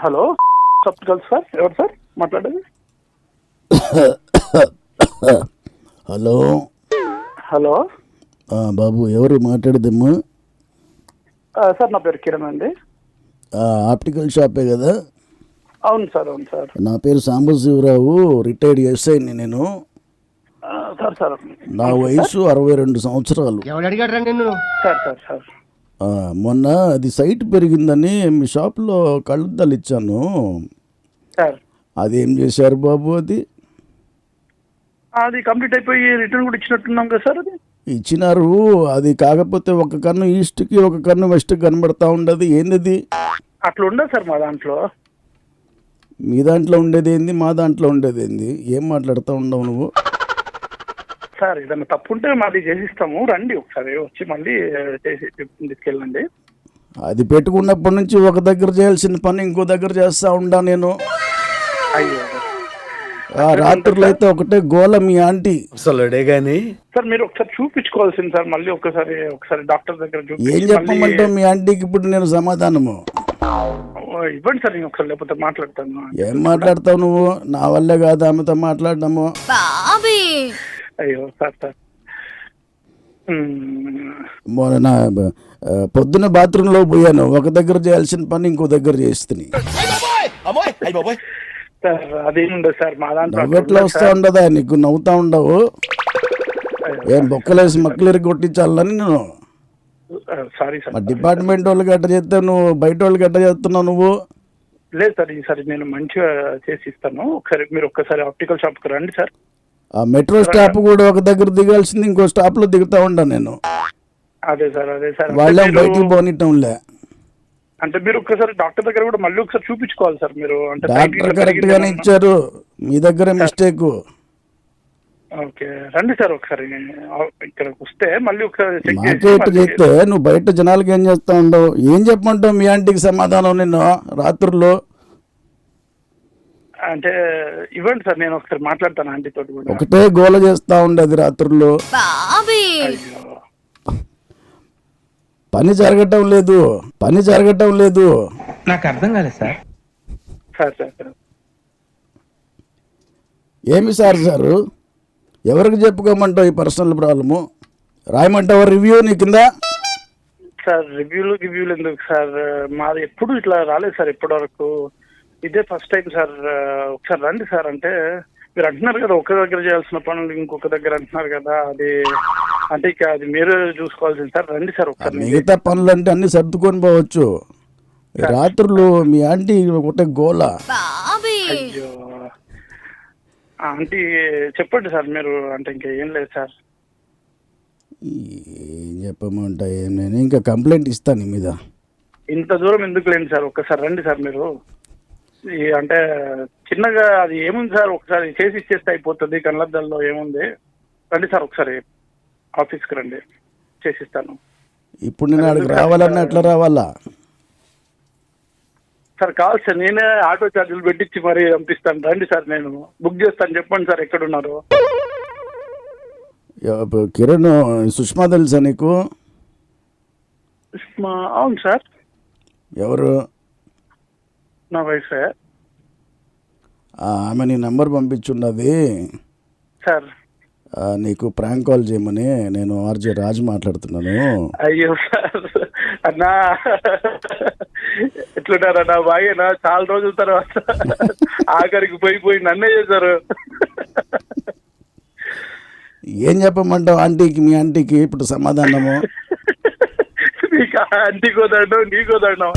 Hello చెప్పగలరు sir, ఎవరు sir మాట్లాడేది? హలో హలో బాబు, ఎవరు మాట్లాడేదమ్మా? సార్ నా పేరు కిరణ్ అండి. ఆప్టికల్ షాపే కదా? అవును సార్, అవును సార్. నా పేరు సాంబశివరావు, రిటైర్డ్ ఎస్ఐని నేను. సార్ సార్ నా వయసు 62 సంవత్సరాలు. సార్ సార్ సార్ మొన్న అది సైట్ పెరిగిందని మీ షాప్లో కళ్ళద్దాలు ఇచ్చాను. సార్ అదేం చేశారు బాబు? అది కంప్లీట్ అయిపోయి రిటర్న్ కూడా ఇచ్చినట్టున్నాం కదా సార్. అది ఇచ్చినారు. అది కాకపోతే ఒక కన్ను ఈస్ట్కి ఒక కన్ను వెస్ట్కి కనబడతా ఉండదు. ఏంది అట్లా ఉండదు సార్ మా దాంట్లో. మీ దాంట్లో ఉండేది ఏంది, మా దాంట్లో ఉండేది ఏంది? ఏం మాట్లాడుతూ ఉండవు నువ్వు? సార్ ఏదైనా తప్పు ఉంటే మాది చేసిస్తాము, రండి ఒకసారి వచ్చి మళ్ళీ చేసి తీసుకెళ్ళండి. అది పెట్టుకున్నప్పటి నుంచి ఒక దగ్గర చేయాల్సిన పని ఇంకో దగ్గర చేస్తా ఉండా నేను. అయ్యో రాత్రులు అయితే ఒకటే గోల మీ ఆంటీ. అసలుడే గాని సార్ మీరు ఒకసారి చూపించుకోవాల్సింది సార్, మళ్ళీ ఒకసారి డాక్టర్ దగ్గర ఏం చెప్పమంటావు మీ ఆంటీకి ఇప్పుడు నేను సమాధానము? ఇవ్వండి సార్, నేను ఒకసారి లేకపోతే మాట్లాడతాను. ఏం మాట్లాడతావు నువ్వు? నా వల్లే కాదు ఆమెతో మాట్లాడము. అయ్యో సార్ సార్ మొన్న పొద్దున బాత్రూంలో పోయాను, ఒక దగ్గర చేయాల్సిన పని ఇంకో దగ్గర చేస్తుంది. సార్ అదేముండదు సార్ మా దాంట్లో. ఎట్లా వస్తా ఉండదా నీకు? నవ్వుతా ఉండవు. ఏం బొక్కలేసి మక్కలేరి కొట్టించాలని నేను. Sorry sir. మా డిపార్ట్మెంట్ వాళ్ళు గట్ట చేస్తే నువ్వు బయట వాళ్ళు గట్ట చేస్తున్నావు నువ్వు. లేదు సార్, ఈసారి నేను మంచిగా చేసి ఇస్తాను. ఒకసారి మీరు ఒక్కసారి ఆప్టికల్ షాప్కి రండి సార్. ఆ మెట్రో స్టాప్ కూడా ఒక దగ్గర దిగాల్సింది ఇంకో స్టాప్ లో దిగుతా ఉంటా నేను. అదే సార్, అదే సార్. వాళ్ళే బయటికి పోనిటంలే. అంటే మీరు ఒక్కసారి డాక్టర్ దగ్గర కూడా మళ్ళీ ఒకసారి చూపించుకోవాలి సార్ మీరు. అంటే డాక్టర్ కరెక్ట్ గానే ఇచ్చారు, మీ దగ్గరే మిస్టేక్. ఓకే రండి సార్, ఒకసారి ఇక్కడికి వస్తే మళ్ళీ ఒకసారి చెక్ మార్కెట్ చేస్తే నువ్వు బయట జనాలకి ఏం చేస్తా ఉండవు? ఏం చెప్పమంటావు మీ ఆంటీకి సమాధానం? నిన్ను రాత్రుల్లో అంటే ఇవ్వండి సార్, నేను ఒకసారి మాట్లాడతాను ఆంటీ తోటి కూడా. ఒకటే గోల చేస్తా ఉండదు రాత్రుల్లో. పని జరగటం లేదు, పని జరగటం లేదు. నాకు అర్థం కాలేదు సార్. సార్ సార్ సార్ ఏమి సారు ఎవరికి చెప్పుకోమంటావు ఈ పర్సనల్ ప్రాబ్లము? రాయమంటావా రివ్యూ నీ కింద? సార్ రివ్యూలు ఎందుకు సార్? మాది ఎప్పుడు ఇట్లా రాలేదు సార్ ఇప్పటి వరకు. ఇదే ఫస్ట్ టైం సార్. ఒకసారి రండి సార్. అంటే మీరు అంటున్నారు కదా ఒక దగ్గర చేయాల్సిన పనులు ఇంకొక దగ్గర అంటున్నారు కదా, అది అంటే ఇక అది మీరు చూసుకోవాల్సింది సార్. రండి సార్ ఒకసారి. మిగతా పనులు అంటే అన్ని సర్దుకొని పోవచ్చు. రాత్రులు మీ ఆంటీ ఒకటే గోల. అయ్యో ఆంటీ చెప్పండి సార్ మీరు. అంటే ఇంకా ఏం లేదు సార్. ఏం చెప్పమంటా ఏం, నేను ఇంకా కంప్లైంట్ ఇస్తాను నీ మీద. ఇంత దూరం ఎందుకు లేండి సార్, ఒక్కసారి రండి సార్ మీరు. అంటే చిన్నగా అది ఏముంది సార్, ఒకసారి చేసి ఇచ్చేస్తే అయిపోతుంది. కళ్ళద్దాల్లో ఏముంది? రండి సార్ ఒకసారి ఆఫీస్కి రండి, చేసిస్తాను. ఇప్పుడు నేను అక్కడికి రావాలన్నా ఎట్లా రావాలా సార్? కావాలి సార్, నేనే ఆటో ఛార్జీలు పెట్టించి మరీ పంపిస్తాను. రండి సార్, నేను బుక్ చేస్తాను. చెప్పండి సార్ ఎక్కడున్నారు? కిరణ్, సుష్మా తెలుసా నీకు? అవును సార్. ఎవరు? నా వైఫే. ఆమె నీ నెంబర్ పంపించున్నది సార్. నీకు ప్రాంక్ కాల్ చేయమని. నేను ఆర్జే రాజు మాట్లాడుతున్నాను. అయ్యో సార్, అన్నా ఎట్లున్నారన్నా? బాగేనా? చాలా రోజుల తర్వాత ఆఖరికి పోయి నన్నే చేశారు. ఏం చెప్పమంటావు ఆంటీకి, మీ ఆంటీకి ఇప్పుడు సమాధానము? నీకు ఆంటీ కోదండం, నీ కోదండం.